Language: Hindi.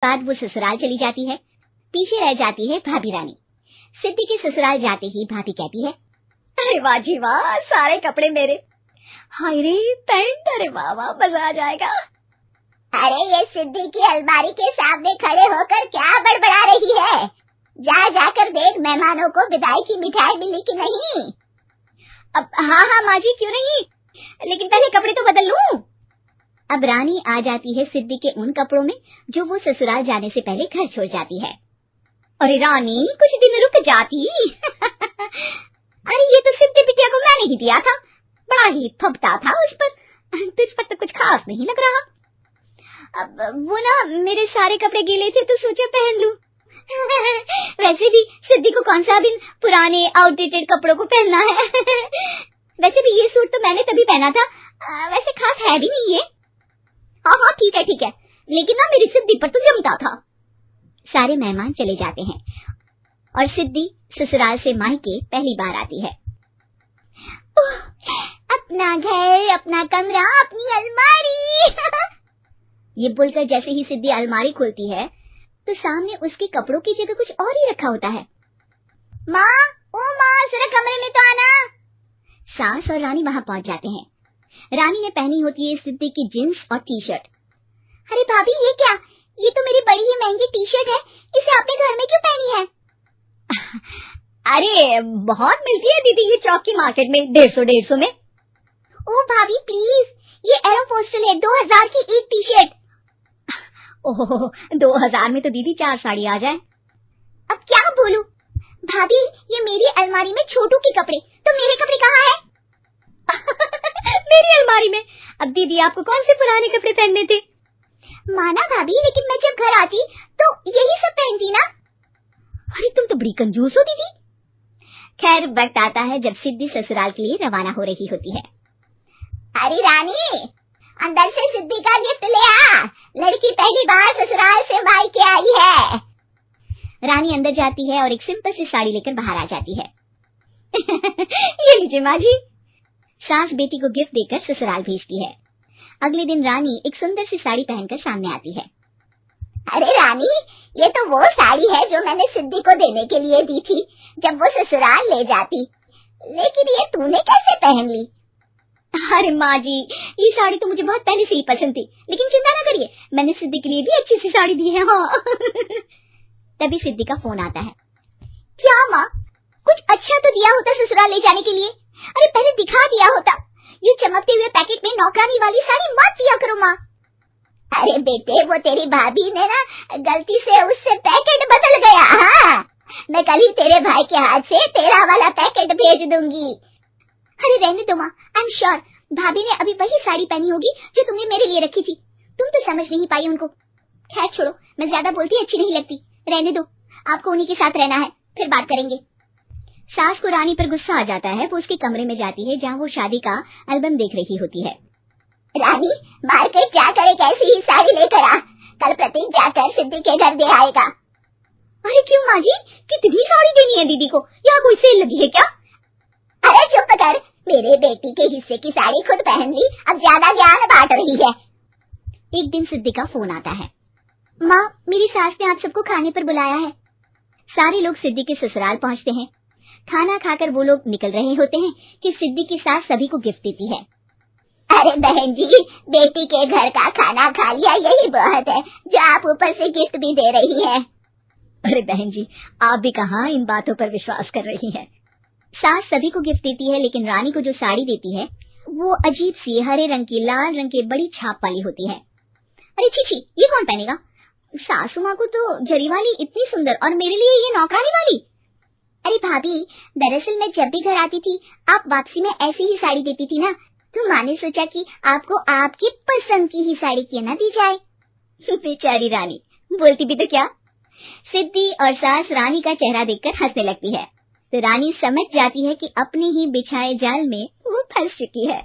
बाद वो ससुराल चली जाती है। पीछे रह जाती है भाभी रानी। सिद्धि के ससुराल जाते ही भाभी कहती है, अरे वाह जी वाह, सारे कपड़े मेरे। हाय रे पैंट, अरे वाह वाह, मजा आ जाएगा। अरे ये सिद्धि की अलमारी के सामने खड़े होकर क्या बड़बड़ा रही है? जा जाकर देख मेहमानों को विदाई की मिठाई मिली कि नहीं। अब हाँ माँ जी, क्यों नहीं, लेकिन पहले कपड़े तो बदल लूं। अब रानी आ जाती है सिद्धि के उन कपड़ों में जो वो ससुराल जाने से पहले घर छोड़ जाती है। अरे रानी, कुछ दिन रुक जाती। अरे ये तो सिद्धि बिटिया को मैंने ही दिया था, बड़ा ही फबता था उस पर, तुझ पर तो कुछ खास नहीं लग रहा। अब वो ना मेरे सारे कपड़े गीले थे तो सोचा पहन लूं। वैसे भी सिद्धि को कौन सा दिन पुराने आउटडेटेड कपड़ों को पहनना है। वैसे भी ये सूट तो मैंने तभी पहना था, वैसे खास है भी नहीं ये। हाँ ठीक है, लेकिन ना मेरी सिद्धि पर तो जमता था। सारे मेहमान चले जाते हैं और सिद्धि ससुराल से मायके पहली बार आती है। अपना घर, अपना कमरा, अपनी अलमारी। ये बोलकर जैसे ही सिद्धि अलमारी खोलती है तो सामने उसके कपड़ों की जगह कुछ और ही रखा होता है। माँ, ओ माँ, जरा कमरे में तो आना। सास और रानी वहां पहुंच जाते हैं। रानी ने पहनी होती है सिद्धि की जींस और टी शर्ट। अरे भाभी, ये क्या? ये तो मेरी बड़ी ही महंगी टी शर्ट है, इसे आपने घर में क्यों पहनी है? अरे बहुत मिलती है दीदी ये चौक की मार्केट में, 150 में। ओ भाभी प्लीज, ये एरोपोस्टल है, 2000 की एक टी शर्ट। ओह, 2000 में तो दीदी 4 साड़ी आ जाए। अब क्या बोलूं? भाभी, ये मेरी अलमारी में छोटू के कपड़े, तो मेरे कपड़े कहाँ हैं? मेरी अलमारी में? अब दीदी आपको कौन से पुराने कपड़े पहनने थे? माना भाभी, लेकिन मैं जब घर आती तो यही सब पहनती ना। अरे तुम तो बड़ी कंजूस हो दीदी। खैर वक्त आता है जब सिद्धि ससुराल के लिए रवाना हो रही होती है। अरे रानी, अंदर से सिद्धि का गिफ्ट ले आ, लड़की पहली बार ससुराल से मायके आई है। रानी अंदर जाती है और एक सिंपल सी साड़ी लेकर बाहर आ जाती है। ये लीजिए माँ जी। सास बेटी को गिफ्ट देकर ससुराल भेजती है। अगले दिन रानी एक सुंदर सी साड़ी पहनकर सामने आती है। अरे रानी, ये तो वो साड़ी है जो मैंने सिद्धि को देने के लिए दी थी जब वो ससुराल ले जाती, लेकिन ये तूने कैसे पहन ली? अरे माँ जी, ये साड़ी तो मुझे बहुत पहले से ही पसंद थी, लेकिन चिंता ना करिए, मैंने सिद्धि के लिए भी अच्छी सी साड़ी दी है। हाँ। तभी सिद्धि का फोन आता है। क्या माँ, कुछ अच्छा तो दिया होता ससुराल ले जाने के लिए। अरे पहले दिखा दिया होता। ये चमकते हुए पैकेट में नौकरानी वाली साड़ी मत दिया करो माँ। अरे बेटे, वो तेरी भाभी ने ना गलती से उससे पैकेट बदल गया। हाँ, मैं कल ही तेरे भाई के हाथ से तेरा वाला पैकेट भेज दूंगी। अरे रहने दो माँ, आई एम श्योर भाभी ने अभी वही साड़ी पहनी होगी जो तुमने मेरे लिए रखी थी। तुम तो समझ नहीं पाई उनको। खैर छोड़ो, मैं ज्यादा बोलती अच्छी नहीं लगती, रहने दो, आपको उन्हीं के साथ रहना है, फिर बात करेंगे। सास को रानी पर गुस्सा आ जाता है। वो उसके कमरे में जाती है जहाँ वो शादी का एल्बम देख रही होती है। रानी, मार्केट जाकर एक ऐसी ही साड़ी लेकर आ, कल प्रतीक जाकर सिद्धि के घर दे आएगा। अरे क्यों माँ जी, कितनी साड़ी देनी है दीदी को? यहाँ कोई सेल लगी है क्या? अरे चुप कर, मेरे बेटी के हिस्से की साड़ी खुद पहन ली, अब ज्यादा ज्ञान बांट रही है। एक दिन सिद्धि का फोन आता है। माँ, मेरी सास ने आप सबको खाने पर बुलाया है। सारे लोग सिद्धि के ससुराल पहुँचते हैं। खाना खाकर वो लोग निकल रहे होते हैं कि सिद्धि की सास सभी को गिफ्ट देती है। अरे बहन जी, बेटी के घर का खाना खा लिया, यही बहुत है जो आप ऊपर से गिफ्ट भी दे रही है। अरे बहन जी, आप भी कहाँ इन बातों पर विश्वास कर रही हैं। सास सभी को गिफ्ट देती है, लेकिन रानी को जो साड़ी देती है वो अजीब सी हरे रंग की, लाल रंग के बड़ी छाप वाली होती है। अरे छी, ये कौन पहनेगा? सासू माँ को तो जरी वाली इतनी सुंदर, और मेरे लिए ये नौकरानी वाली। अरे भाभी, दरअसल मैं जब भी घर आती थी आप वापसी में ऐसी ही साड़ी देती थी ना, तो माँ ने सोचा कि आपको आपकी पसंद की ही साड़ी क्यों ना दी जाए। बेचारी रानी, बोलती भी तो क्या। सिद्धि और सास रानी का चेहरा देखकर हंसने लगती है, तो रानी समझ जाती है कि अपने ही बिछाए जाल में वो फंस चुकी है।